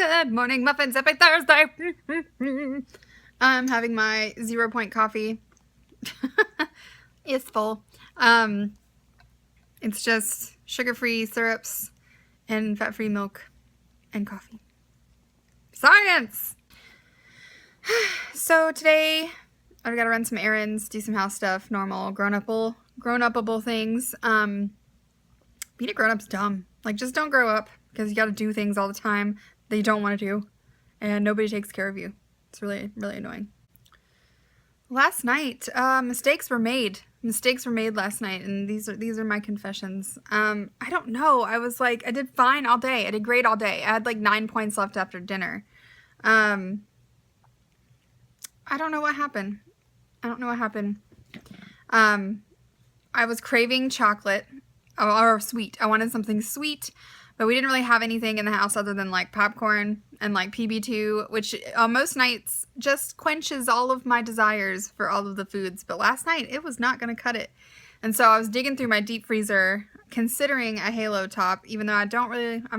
Good morning, muffins. Happy Thursday. I'm having my 0 Point coffee. It's full. It's just sugar-free syrups and fat-free milk and coffee. Science! So today, I've got to run some errands, do some house stuff, normal, grown-upable things. Being a grown-up's dumb. Like, just don't grow up, because you got to do things all the time that you don't want to do, and nobody takes care of you. It's really, really annoying. Last night, mistakes were made. Mistakes were made last night, and these are my confessions. I don't know. I was like, I did fine all day. I did great all day. I had like 9 points left after dinner. I don't know what happened. I don't know what happened. I was craving chocolate or sweet. I wanted something sweet, but we didn't really have anything in the house other than like popcorn and like PB2, which on most nights just quenches all of my desires for all of the foods. But last night it was not going to cut it. And so I was digging through my deep freezer, considering a Halo top, even though I'm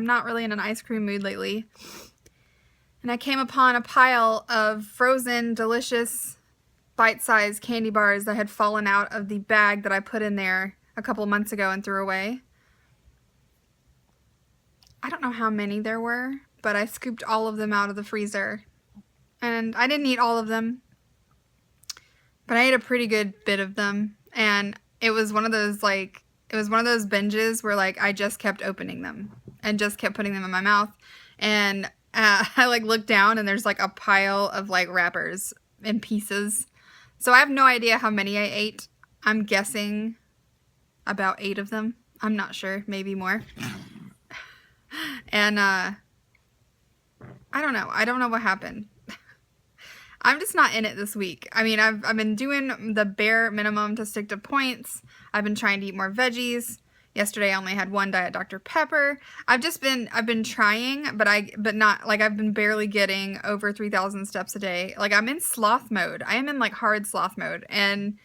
not really in an ice cream mood lately. And I came upon a pile of frozen, delicious, bite-sized candy bars that had fallen out of the bag that I put in there a couple months ago and threw away. I don't know how many there were, but I scooped all of them out of the freezer. And I didn't eat all of them, but I ate a pretty good bit of them. And it was one of those binges where like I just kept opening them and just kept putting them in my mouth. And I like looked down and there's like a pile of like wrappers in pieces. So I have no idea how many I ate. I'm guessing about 8 of them. I'm not sure, maybe more. And I don't know. I don't know what happened. I'm just not in it this week. I mean, I've been doing the bare minimum to stick to points. I've been trying to eat more veggies. Yesterday I only had 1 Diet Dr. Pepper. I've been trying, but not like I've been barely getting over 3,000 steps a day. Like I'm in sloth mode. I am in like hard sloth mode, and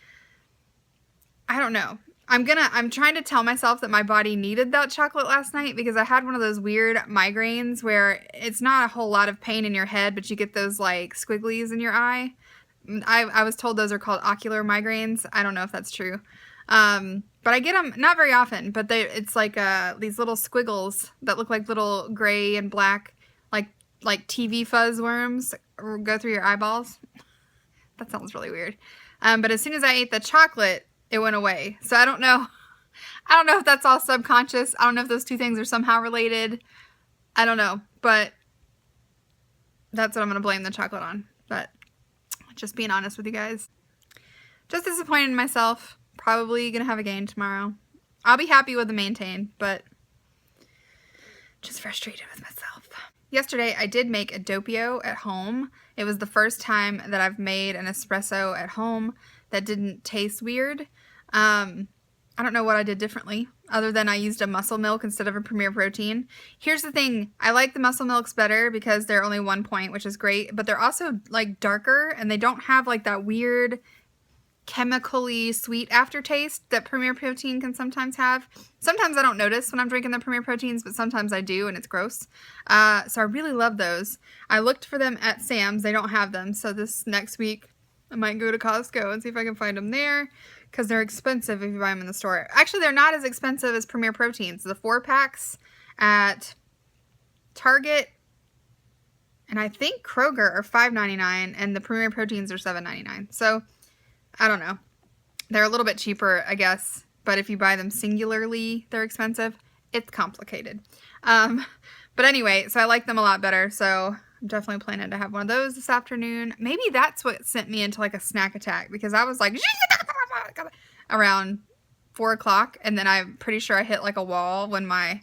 I don't know. I'm trying to tell myself that my body needed that chocolate last night because I had one of those weird migraines where it's not a whole lot of pain in your head, but you get those like squigglies in your eye. I was told those are called ocular migraines. I don't know if that's true. But I get them not very often, but it's like these little squiggles that look like little gray and black, like TV fuzz worms go through your eyeballs. That sounds really weird. But as soon as I ate the chocolate, it went away. So I don't know if that's all subconscious. I don't know if those two things are somehow related. I don't know, but that's what I'm going to blame the chocolate on. But just being honest with you guys. Just disappointed in myself. Probably going to have a gain tomorrow. I'll be happy with the maintain, but just frustrated with myself. Yesterday, I did make a doppio at home. It was the first time that I've made an espresso at home that didn't taste weird. I don't know what I did differently, other than I used a muscle milk instead of a Premier Protein. Here's the thing. I like the muscle milks better because they're only 1 point, which is great, but they're also like darker, and they don't have like that weird chemically sweet aftertaste that Premier Protein can sometimes have. Sometimes I don't notice when I'm drinking the Premier Proteins, but sometimes I do, and it's gross. So I really love those. I looked for them at Sam's. They don't have them, so this next week I might go to Costco and see if I can find them there, because they're expensive if you buy them in the store. Actually, they're not as expensive as Premier Proteins. The 4-packs at Target and I think Kroger are $5.99, and the Premier Proteins are $7.99. So I don't know. They're a little bit cheaper, I guess, but if you buy them singularly, they're expensive. It's complicated. But anyway, so I like them a lot better, so I'm definitely planning to have one of those this afternoon. Maybe that's what sent me into like a snack attack, because I was like around 4 o'clock, and then I'm pretty sure I hit like a wall when my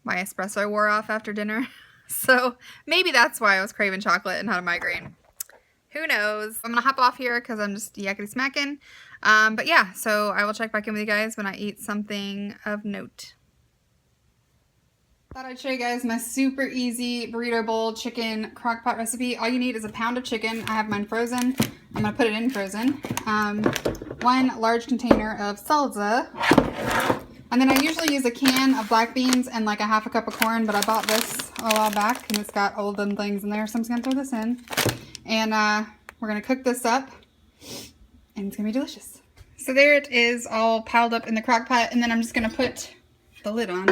espresso wore off after dinner. So maybe that's why I was craving chocolate and had a migraine. Who knows? I'm gonna hop off here because I'm just yakety smacking. But yeah, so I will check back in with you guys when I eat something of note. Thought I'd show you guys my super easy burrito bowl chicken crock pot recipe. All you need is a pound of chicken. I have mine frozen. I'm gonna put it in frozen. 1 large container of salsa, And then I usually use a can of black beans and like a half a cup of corn, but I bought this a while back and it's got all of them things in there, so I'm just gonna throw this in. And we're gonna cook this up and it's gonna be delicious. So there it is, all piled up in the crock pot, and then I'm just gonna put the lid on.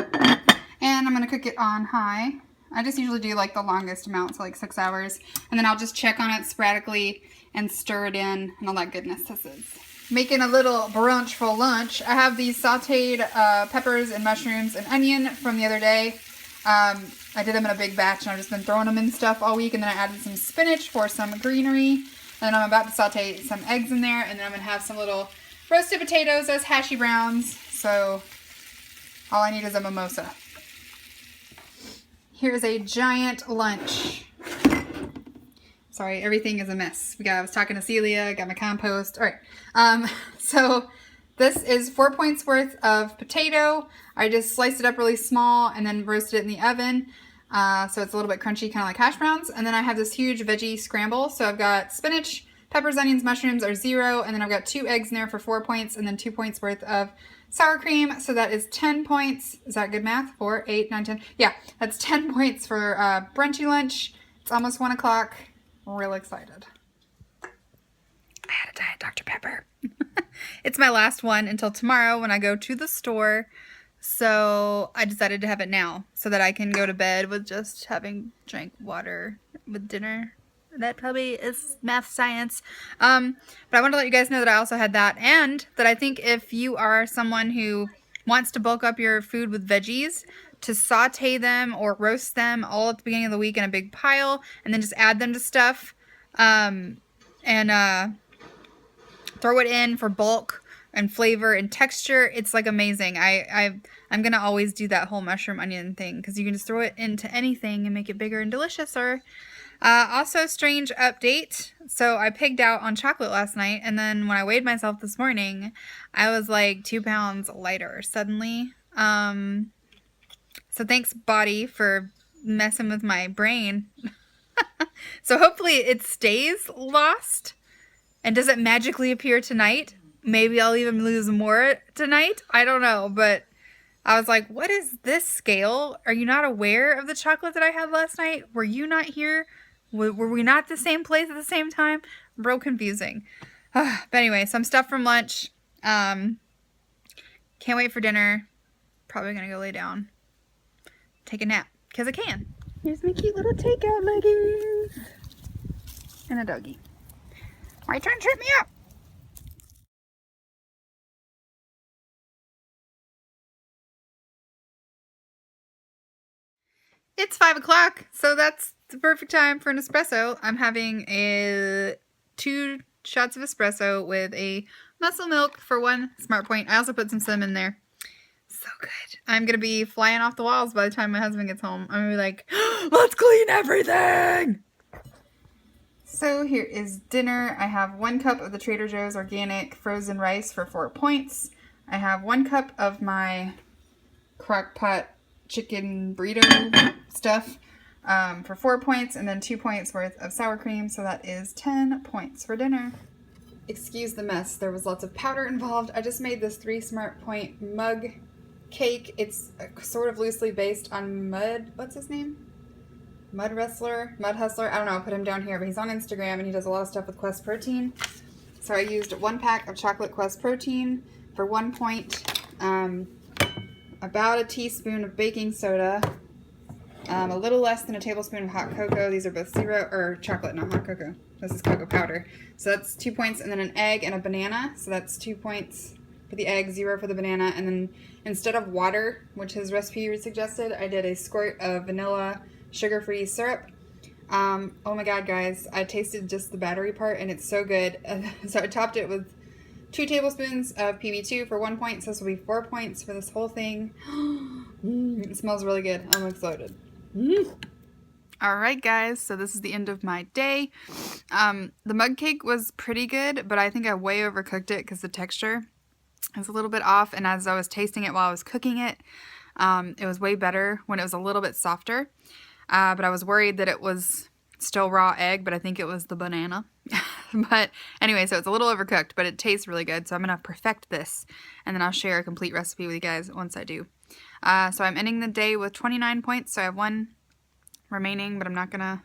And I'm gonna cook it on high. I just usually do like the longest amount, so like 6 hours. And then I'll just check on it sporadically and stir it in and all that goodness. This is making a little brunch for lunch. I have these sauteed peppers and mushrooms and onion from the other day. I did them in a big batch and I've just been throwing them in stuff all week, and then I added some spinach for some greenery. And I'm about to saute some eggs in there, and then I'm gonna have some little roasted potatoes as hashy browns. So all I need is a mimosa. Here's a giant lunch. Sorry, everything is a mess. I was talking to Celia, got my compost. All right, so this is 4 points worth of potato. I just sliced it up really small and then roasted it in the oven. So it's a little bit crunchy, kind of like hash browns. And then I have this huge veggie scramble. So I've got spinach, peppers, onions, mushrooms are 0. And then I've got 2 eggs in there for 4 points, and then 2 points worth of sour cream. So that is 10 points. Is that good math? 4, 8, 9, 10. Yeah, that's 10 points for brunchy lunch. It's almost 1 o'clock. Real excited. I had a Diet Dr. Pepper. It's my last one until tomorrow when I go to the store. So I decided to have it now so that I can go to bed with just having drank water with dinner. That probably is math science. But I wanted to let you guys know that I also had that, and that I think if you are someone who wants to bulk up your food with veggies, to saute them or roast them all at the beginning of the week in a big pile, and then just add them to stuff, and throw it in for bulk and flavor and texture. It's like amazing. I'm gonna always do that whole mushroom onion thing, because you can just throw it into anything and make it bigger and delicious. Or also, strange update. So I pigged out on chocolate last night, and then when I weighed myself this morning, I was like 2 pounds lighter suddenly. So thanks, body, for messing with my brain. So hopefully it stays lost. And does it magically appear tonight? Maybe I'll even lose more tonight. I don't know, but I was like, what is this scale? Are you not aware of the chocolate that I had last night? Were you not here? Were we not at the same place at the same time? Real confusing. But anyway, some stuff from lunch. Can't wait for dinner. Probably gonna go lay down. Take a nap, because I can. Here's my cute little takeout leggings. And a doggy. My turn, trip me up. It's 5 o'clock, so that's the perfect time for an espresso. I'm having 2 shots of espresso with a muscle milk for 1 Smartpoint. I also put some cinnamon in there. So good. I'm going to be flying off the walls by the time my husband gets home. I'm going to be like, let's clean everything! So here is dinner. I have 1 cup of the Trader Joe's organic frozen rice for 4 points. I have 1 cup of my crock pot chicken burrito stuff for 4 points, and then 2 points worth of sour cream. So that is 10 points for dinner. Excuse the mess. There was lots of powder involved. I just made this 3 Smartpoint mug cake. It's sort of loosely based on what's his name? Mud Hustler. I don't know. I'll put him down here, but he's on Instagram and he does a lot of stuff with Quest Protein. So I used 1 pack of chocolate Quest Protein for 1 point, about a teaspoon of baking soda, a little less than a tablespoon of hot cocoa. These are both 0, or chocolate, not hot cocoa. This is cocoa powder. So that's 2 points, and then an egg and a banana. So that's 2 points for the egg, 0 for the banana. And then instead of water, which his recipe suggested, I did a squirt of vanilla sugar-free syrup. Oh my god, guys, I tasted just the battery part and it's so good. So I topped it with 2 tablespoons of PB2 for 1 point, so this will be 4 points for this whole thing. It smells really good. I'm excited. Alright guys, so this is the end of my day. The mug cake was pretty good, but I think I way overcooked it because the texture is a little bit off, and as I was tasting it while I was cooking it, it was way better when it was a little bit softer. But I was worried that it was still raw egg, but I think it was the banana. But anyway, so it's a little overcooked, but it tastes really good. So I'm going to perfect this, and then I'll share a complete recipe with you guys once I do. So I'm ending the day with 29 points. So I have 1 remaining, but I'm not gonna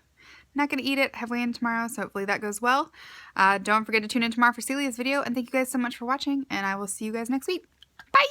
eat it. I have weigh-in tomorrow, so hopefully that goes well. Don't forget to tune in tomorrow for Celia's video, and thank you guys so much for watching, and I will see you guys next week. Bye!